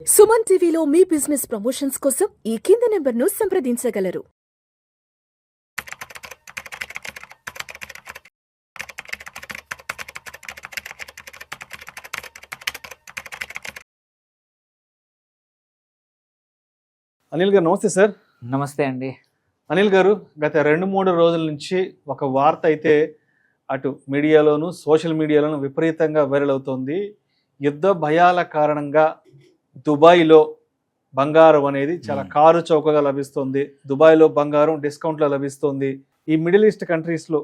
సుమన్ టీవీలో మీ business promotions కోసం ఈ కింది నెంబర్ను సంప్రదించగలరు. అనిల్ గారు నమస్తే సార్. నమస్తే అండి. అనిల్ గారు, గత 2-3 రోజుల నుంచి ఒక వార్త అయితే అటు మీడియాలోను సోషల్ మీడియాలోను విపరీతంగా వైరల్ అవుతోంది. యుద్ధ భయాల కారణంగా దుబాయ్లో బంగారం అనేది చాలా కారు చౌకగా లభిస్తుంది. దుబాయ్లో బంగారం డిస్కౌంట్లో లభిస్తుంది. ఈ మిడిల్ ఈస్ట్ కంట్రీస్లో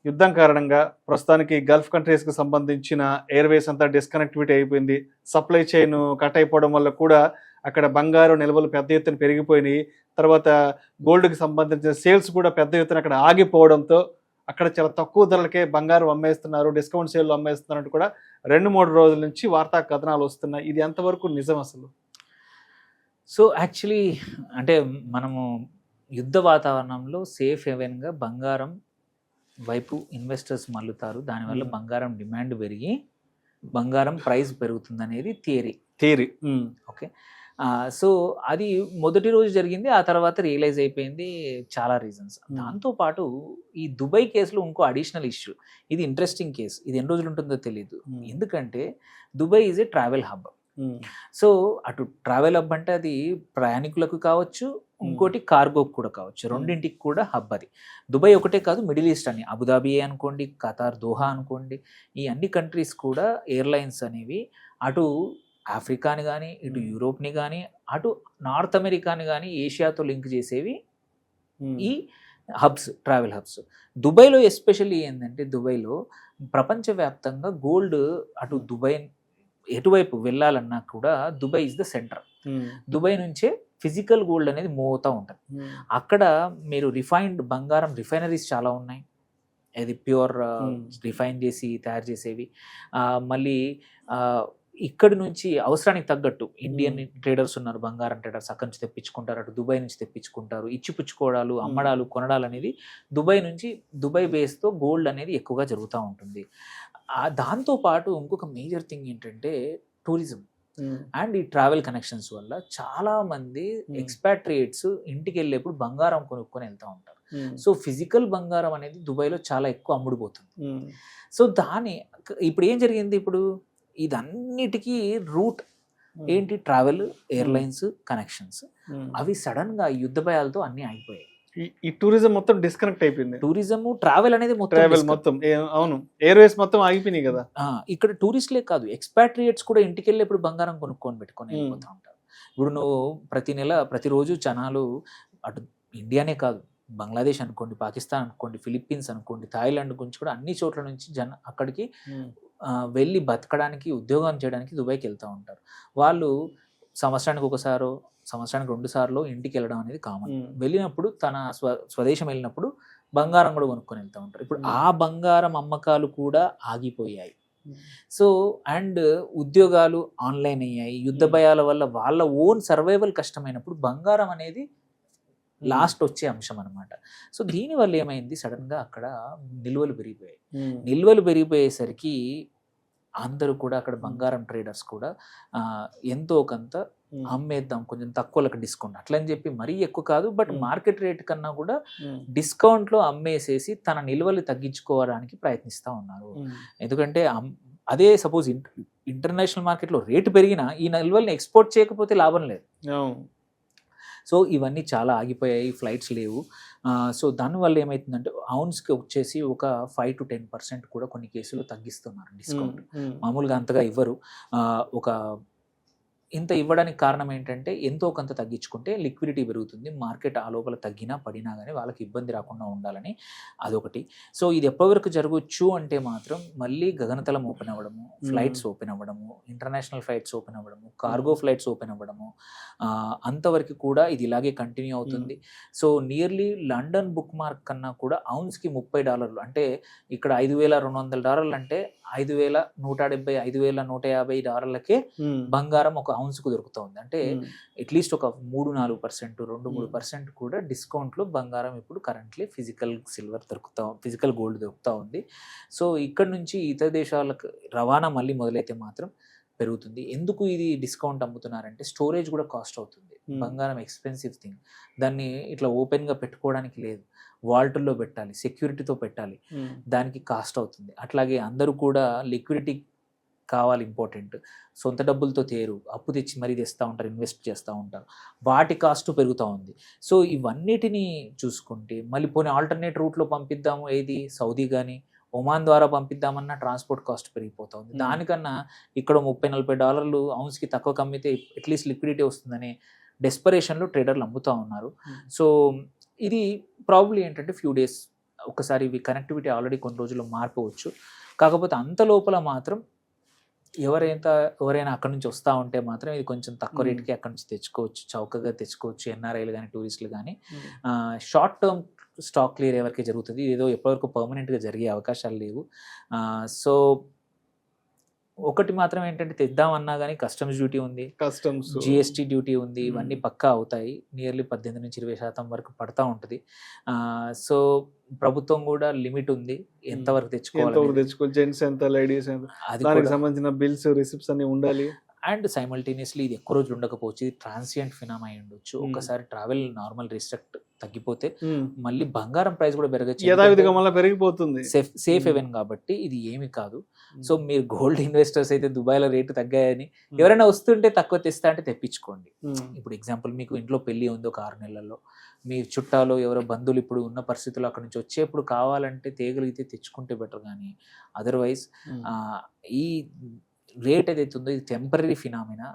యుద్ధం కారణంగా ప్రస్తుతానికి గల్ఫ్ కంట్రీస్కి సంబంధించిన ఎయిర్వేస్ అంతా డిస్కనెక్టివిటీ అయిపోయింది. సప్లై చైన్ కట్ అయిపోవడం వల్ల కూడా అక్కడ బంగారం నిల్వలు పెద్ద ఎత్తున పెరిగిపోయినాయి. తర్వాత గోల్డ్కి సంబంధించిన సేల్స్ కూడా పెద్ద ఎత్తున అక్కడ ఆగిపోవడంతో అక్కడ చాలా తక్కువ ధరలకే బంగారం అమ్మేస్తున్నారు, డిస్కౌంట్ సేల్ అమ్మేస్తున్నారు అంటూ కూడా 2-3 రోజుల నుంచి వార్తా కథనాలు వస్తున్నాయి. ఇది ఎంతవరకు నిజం అసలు? సో యాక్చువల్లీ అంటే మనము యుద్ధ వాతావరణంలో సేఫ్ హెవెన్గా బంగారం వైపు ఇన్వెస్టర్స్ మల్లుతారు. దానివల్ల బంగారం డిమాండ్ పెరిగి బంగారం ప్రైస్ పెరుగుతుంది అనేది థియరీ. ఓకే, సో అది మొదటి రోజు జరిగింది. ఆ తర్వాత రియలైజ్ అయిపోయింది చాలా రీజన్స్. దాంతోపాటు ఈ దుబాయ్ కేసులో ఇంకో అడిషనల్ ఇష్యూ. ఇది ఇంట్రెస్టింగ్ కేసు. ఇది ఎన్ని రోజులు ఉంటుందో తెలియదు. ఎందుకంటే Dubai is a travel hub. So అటు ట్రావెల్ హబ్ అంటే అది ప్రయాణికులకు కావచ్చు, ఇంకోటి కార్గోకి కూడా కావచ్చు, రెండింటికి కూడా హబ్ అది. దుబాయ్ ఒకటే కాదు, మిడిల్ ఈస్ట్ అని అబుదాబి అనుకోండి, ఖతార్, దోహా అనుకోండి, ఈ అన్ని కంట్రీస్ కూడా ఎయిర్లైన్స్ అనేవి అటు ఆఫ్రికాని కానీ, ఇటు యూరోప్ని కానీ, అటు నార్త్ అమెరికాని కానీ ఏషియాతో లింక్ చేసేవి ఈ హబ్స్, ట్రావెల్ హబ్స్. దుబాయ్లో ఎస్పెషల్లీ ఏంటంటే, దుబాయ్లో ప్రపంచవ్యాప్తంగా గోల్డ్ అటు దుబాయ్ ఎటువైపు వెళ్ళాలన్నా కూడా Dubai is the centre. Dubai నుంచే ఫిజికల్ గోల్డ్ అనేది మూవ్ అవుతూ ఉంటుంది. అక్కడ మీరు రిఫైన్డ్ బంగారం రిఫైనరీస్ చాలా ఉన్నాయి. అది ప్యూర్ రిఫైన్ చేసి తయారు చేసేవి. మళ్ళీ ఇక్కడి నుంచి అవసరానికి తగ్గట్టు ఇండియన్ ట్రేడర్స్ ఉన్నారు, బంగారం ట్రేడర్స్ అక్కడి నుంచి తెప్పించుకుంటారు, అటు దుబాయ్ నుంచి తెప్పించుకుంటారు. ఇచ్చిపుచ్చుకోవడాలు, అమ్మడాలు, కొనడాలు అనేది దుబాయ్ నుంచి, దుబాయ్ బేస్తో గోల్డ్ అనేది ఎక్కువగా జరుగుతూ ఉంటుంది. దాంతోపాటు ఇంకొక మేజర్ థింగ్ ఏంటంటే టూరిజం అండ్ ఈ ట్రావెల్ కనెక్షన్స్ వల్ల చాలా మంది ఎక్స్పాట్రియేట్స్ ఇంటికి వెళ్ళేప్పుడు బంగారం కొనుక్కొని వెళ్తూ ఉంటారు. సో ఫిజికల్ బంగారం అనేది దుబాయ్లో చాలా ఎక్కువ అమ్ముడుపోతుంది. సో ఇప్పుడు ఏం జరిగింది, ఇప్పుడు ఇదన్నిటికీ రూట్ ఏంటి? Travel, airlines connections. అవి సడన్ గా యుద్ధ భయాలతో అన్ని ఆగిపోయాయి. ఈ టూరిజం మొత్తం డిస్కనెక్ట్ అయిపోయింది. టూరిజం, ట్రావెల్ అనేది మొత్తం అవును, ఎయిర్వేస్ మొత్తం ఆగిపోయినాయి కదా. ఇక్కడ టూరిస్ట్లే కాదు, ఎక్స్పాట్రియేట్స్ కూడా ఇంటికి వెళ్ళి ఇప్పుడు బంగారం కొనుక్కొని పెట్టుకొని వెళ్ళిపోతూ ఉంటారు. ఇప్పుడు నువ్వు ప్రతిరోజు జనాలు అటు ఇండియానే కాదు, బంగ్లాదేశ్ అనుకోండి, పాకిస్తాన్ అనుకోండి, ఫిలిప్పీన్స్ అనుకోండి, థాయిలాండ్ గురించి కూడా అన్ని చోట్ల నుంచి అక్కడికి వెళ్ళి బతకడానికి, ఉద్యోగం చేయడానికి దుబాయ్కి వెళ్తూ ఉంటారు. వాళ్ళు సంవత్సరానికి ఒకసారో, సంవత్సరానికి 2 సార్లు ఇంటికి వెళ్ళడం అనేది కామన్. వెళ్ళినప్పుడు తన స్వదేశం వెళ్ళినప్పుడు బంగారం కూడా కొనుక్కొని వెళ్తూ ఉంటారు. ఇప్పుడు ఆ బంగారం అమ్మకాలు కూడా ఆగిపోయాయి. సో అండ్ ఉద్యోగాలు ఆన్లైన్ అయ్యాయి. యుద్ధ భయాల వల్ల వాళ్ళ ఓన్ సర్వైవల్ కష్టమైనప్పుడు బంగారం అనేది లాస్ట్ వచ్చే అంశం అనమాట. సో దీనివల్ల ఏమైంది, సడన్గా అక్కడ నిల్వలు పెరిగిపోయేసరికి అందరూ కూడా అక్కడ బంగారం ట్రేడర్స్ కూడా ఎంతో కొంత అమ్మేద్దాం, కొంచెం తక్కువలకు డిస్కౌంట్ అట్లని చెప్పి మరీ ఎక్కువ కాదు, బట్ మార్కెట్ రేట్ కన్నా కూడా డిస్కౌంట్లో అమ్మేసేసి తన నిల్వలు తగ్గించుకోవడానికి ప్రయత్నిస్తూ ఉన్నారు. ఎందుకంటే అదే సపోజ్ ఇంటర్నేషనల్ మార్కెట్లో రేటు పెరిగినా ఈ నిల్వల్ని ఎక్స్పోర్ట్ చేయకపోతే లాభం లేదు. సో ఇవన్నీ చాలా ఆగిపోయాయి, ఫ్లైట్స్ లేవు. సో దానివల్ల ఏమవుతుందంటే ఔన్స్కి వచ్చేసి ఒక 5 to 10% కూడా కొన్ని కేసులు తగ్గిస్తున్నారు డిస్కౌంట్. మామూలుగా అంతగా ఇవ్వరు. ఒక ఇంత ఇవ్వడానికి కారణం ఏంటంటే ఎంతో కొంత తగ్గించుకుంటే లిక్విడిటీ పెరుగుతుంది, మార్కెట్ ఆ లోపల తగ్గినా పడినా కానీ వాళ్ళకి ఇబ్బంది రాకుండా ఉండాలని అదొకటి. సో ఇది ఎప్పటివరకు జరగవచ్చు అంటే మాత్రం మళ్ళీ గగనతలం ఓపెన్ అవ్వడము, ఫ్లైట్స్ ఓపెన్ అవ్వడము, ఇంటర్నేషనల్ ఫ్లైట్స్ ఓపెన్ అవ్వడము, కార్గో ఫ్లైట్స్ ఓపెన్ అవ్వడము, అంతవరకు కూడా ఇది ఇలాగే కంటిన్యూ అవుతుంది. So nearly London book mark కన్నా కూడా ఔన్స్కి $30 అంటే ఇక్కడ $5,200 అంటే $5,170, $5,150 బంగారం ఒక ఔన్స్కు దొరుకుతుంది. అంటే అట్లీస్ట్ ఒక 3-4%, 2-3% కూడా డిస్కౌంట్లో బంగారం ఇప్పుడు కరెంట్లీ ఫిజికల్ గోల్డ్ దొరుకుతూ ఉంది. సో ఇక్కడ నుంచి ఇతర దేశాలకు రవాణా మళ్ళీ మొదలైతే మాత్రం పెరుగుతుంది. ఎందుకు ఇది డిస్కౌంట్ అమ్ముతున్నారంటే స్టోరేజ్ కూడా కాస్ట్ అవుతుంది. బంగారం ఎక్స్పెన్సివ్ థింగ్, దాన్ని ఇట్లా ఓపెన్గా పెట్టుకోవడానికి లేదు, వాల్టుల్లో పెట్టాలి, సెక్యూరిటీతో పెట్టాలి, దానికి కాస్ట్ అవుతుంది. అట్లాగే అందరూ కూడా లిక్విడిటీ కావాలి, ఇంపార్టెంట్. సొంత డబ్బులతో తేరు, అప్పు తెచ్చి మరీ తెస్తూ ఉంటారు, ఇన్వెస్ట్ చేస్తూ ఉంటారు, వాటి కాస్ట్ పెరుగుతూ ఉంది. సో ఇవన్నిటిని చూసుకుంటే మళ్ళీ పోనీ ఆల్టర్నేట్ రూట్లో పంపిద్దాము, ఏది సౌదీ కానీ ఒమాన్ ద్వారా పంపిద్దామన్న ట్రాన్స్పోర్ట్ కాస్ట్ పెరిగిపోతూ ఉంది. దానికన్నా ఇక్కడ $30-40 ఔన్స్కి తక్కువ కమ్మితే అట్లీస్ట్ లిక్విడిటీ వస్తుందనే డెస్పరేషన్లో ట్రేడర్లు అమ్ముతూ ఉన్నారు. సో ఇది ప్రాబ్లీ ఏంటంటే ఫ్యూ డేస్ ఒకసారి ఇవి కనెక్టివిటీ ఆల్రెడీ కొన్ని రోజుల్లో మారిపోవచ్చు. కాకపోతే అంత లోపల మాత్రం ఎవరైనా అక్కడ నుంచి వస్తూ ఉంటే మాత్రం ఇది కొంచెం తక్కువ రేట్కి అక్కడ నుంచి తెచ్చుకోవచ్చు, చౌకగా తెచ్చుకోవచ్చు, ఎన్ఆర్ఐలు కానీ టూరిస్టులు కానీ. షార్ట్ టర్మ్ స్టాక్ క్లియర్ ఎవరికి జరుగుతుంది, ఏదో ఎప్పటివరకు పర్మనెంట్గా జరిగే అవకాశాలు లేవు. సో ఒకటి మాత్రం ఏంటంటే తెద్దామన్నా కానీ కస్టమ్స్ డ్యూటీ ఉంది, జిఎస్టీ డ్యూటీ ఉంది, ఇవన్నీ పక్కా అవుతాయి. నియర్లీ 18-20% వరకు పడతా ఉంటుంది. సో ప్రభుత్వం కూడా లిమిట్ ఉంది ఎంతవరకు తెచ్చుకోవాలి, జెంట్స్ ఎంత, లేడీస్ ఎంత, దానికి సంబంధించిన బిల్స్ రిసిప్ట్స్ అన్ని ఉండాలి. అండ్ సైమల్టేనియస్లీ ఇది ఎక్కువ రోజులు ఉండకపోవచ్చు, ఇది ట్రాన్సియంట్ ఫినామా అయి ఉండొచ్చు. ఒకసారి ట్రావెల్ నార్మల్ రిస్ట్రిక్ట్ తగ్గిపోతే మళ్ళీ బంగారం ప్రైస్ కూడా పెరిగిపోతుంది. సేఫ్ హెవెన్ కాబట్టి ఇది ఏమి కాదు. సో మీరు గోల్డ్ ఇన్వెస్టర్స్ అయితే దుబాయ్లో రేటు తగ్గాయని ఎవరైనా వస్తుంటే తక్కువ తెస్తా అంటే తెప్పించుకోండి. ఇప్పుడు ఎగ్జాంపుల్ మీకు ఇంట్లో పెళ్లి ఉంది ఒక 6 నెలల్లో, మీ చుట్టాలు ఎవరో బంధువులు ఇప్పుడు ఉన్న పరిస్థితుల్లో అక్కడ నుంచి వచ్చేప్పుడు కావాలంటే తేగలిగితే తెచ్చుకుంటే బెటర్. కానీ అదర్వైజ్ ఈ రేట్ ఏదైతే ఉందో ఇది టెంపరీ ఫినామినా.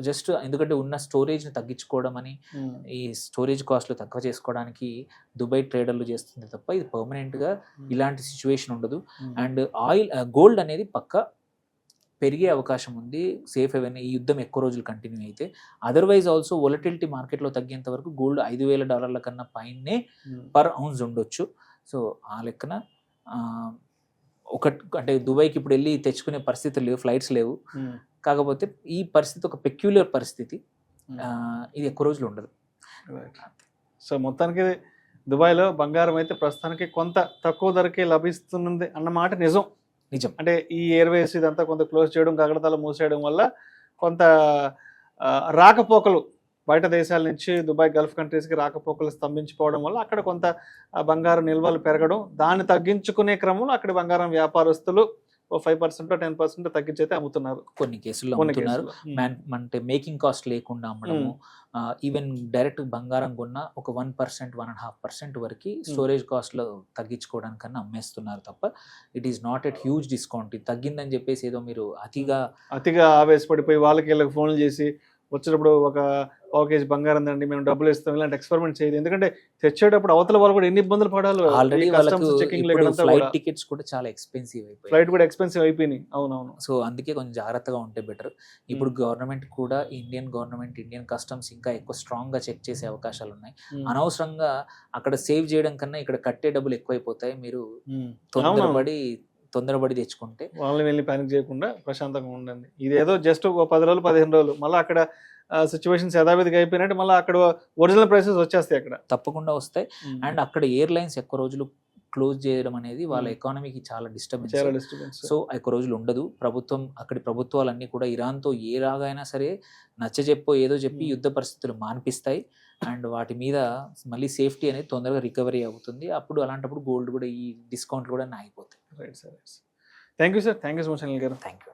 జస్ట్ ఎందుకంటే ఉన్న స్టోరేజ్ని తగ్గించుకోవడం అని, ఈ స్టోరేజ్ కాస్ట్లు తక్కువ చేసుకోవడానికి దుబాయ్ ట్రేడర్లు చేస్తుంది తప్ప ఇది పర్మనెంట్గా ఇలాంటి సిచ్యువేషన్ ఉండదు. అండ్ గోల్డ్ అనేది పక్క పెరిగే అవకాశం ఉంది సేఫ్ హెవెన్ ఈ యుద్ధం ఎక్కువ రోజులు కంటిన్యూ అయితే. అదర్వైజ్ ఆల్సో వొలటిలిటీ మార్కెట్లో తగ్గేంత వరకు గోల్డ్ $5,000 కన్నా పైనే పర్ ఔన్స్ ఉండొచ్చు. సో ఆ లెక్కన అంటే దుబాయ్కి ఇప్పుడు వెళ్ళి తెచ్చుకునే పరిస్థితులు లేవు, ఫ్లైట్స్ లేవు. కాకపోతే ఈ పరిస్థితి ఒక పెక్యులర్ పరిస్థితి, ఇది ఎక్కువ రోజులు ఉండదు. సో మొత్తానికి దుబాయ్లో బంగారం అయితే ప్రస్తుతానికి కొంత తక్కువ ధరకే లభిస్తుంది అన్నమాట నిజం. అంటే ఈ ఎయిర్వేస్ ఇదంతా కొంత క్లోజ్ చేయడం, గగడతలు మూసేయడం వల్ల కొంత రాకపోకలు బయట దేశాల నుంచి దుబాయ్ గల్ఫ్ కంట్రీస్కి రాకపోకలు స్తంభించిపోవడం వల్ల అక్కడ కొంత బంగారం నిల్వలు పెరగడం, దాన్ని తగ్గించుకునే క్రమంలో అక్కడ బంగారం వ్యాపారస్తులు 5% 10% తగ్గించి అయితే అమ్ముతున్నారు. కొన్ని కేసుల్లో అమ్ముతున్నారు. అంటే మేకింగ్ కాస్ట్ లేకుండా అమ్మడము, ఈవెన్ డైరెక్ట్ బంగారం కొన్న ఒక 1% 1.5% వరకు స్టోరేజ్ కాస్ట్లో తగ్గించుకోవడానికన్నా అమ్మేస్తున్నారు తప్ప it is not at huge discount. ఇది తగ్గిందని చెప్పేసి ఏదో మీరు అతిగా ఆవేశపడిపోయి వాళ్ళకి వీళ్ళకి ఫోన్లు చేసి వచ్చేటప్పుడు ఒక కేజీ బంగారం దండి మేము డబ్బులు ఇస్తాం ఇలాంటి ఎక్స్పెరిమెంట్ చేయదు. ఎందుకంటే తెచ్చేటప్పుడు అవతల వాళ్ళు కూడా ఎన్ని ఇబ్బందులు పడాలి. ఆల్రెడీ ఫ్లైట్ టికెట్స్ కూడా చాలా ఎక్స్పెన్సివ్ అయిపోయి, ఫ్లైట్ కూడా ఎక్స్పెన్సివ్ అయిపోయినాయి. అవునవును. సో అందుకే కొంచెం జాగ్రత్తగా ఉంటే బెటర్. ఇప్పుడు గవర్నమెంట్ కూడా ఇండియన్ కస్టమ్స్ ఇంకా ఎక్కువ స్ట్రాంగ్ గా చెక్ చేసే అవకాశాలు ఉన్నాయి. అనవసరంగా అక్కడ సేవ్ చేయడం కన్నా ఇక్కడ కట్టే డబ్బులు ఎక్కువైపోతాయి. మీరు తొందరపడి తెచ్చుకుంటే వాళ్ళని వెళ్ళి ప్యానిక్ చేయకుండా ప్రశాంతంగా ఉండండి. ఇదేదో జస్ట్ 10 రోజులు 15 రోజులు మళ్ళీ అక్కడ సిచ్యువేషన్స్ యథావిధిగా అయిపోయినట్టు మళ్ళీ అక్కడ ఒరిజినల్ ప్రైసెస్ వచ్చేస్తాయి, అక్కడ తప్పకుండా వస్తాయి. అండ్ అక్కడ ఎయిర్లైన్స్ ఎక్కువ రోజులు క్లోజ్ చేయడం అనేది వాళ్ళ ఎకానమీకి చాలా డిస్టర్బెన్స్. సో ఎక్కువ రోజులు ఉండదు. అక్కడి ప్రభుత్వాలన్నీ కూడా ఇరాన్తో ఏ రాగైనా సరే నచ్చజెప్పో ఏదో చెప్పి యుద్ధ పరిస్థితులు మాన్పిస్తాయి. అండ్ వాటి మీద మళ్ళీ సేఫ్టీ అనేది తొందరగా రికవరీ అవుతుంది. అప్పుడు అలాంటప్పుడు గోల్డ్ కూడా ఈ డిస్కౌంట్ కూడా ఆగిపోతాయి. Right sir. Thank you sir. Thank you so much Anil garu. Thank you.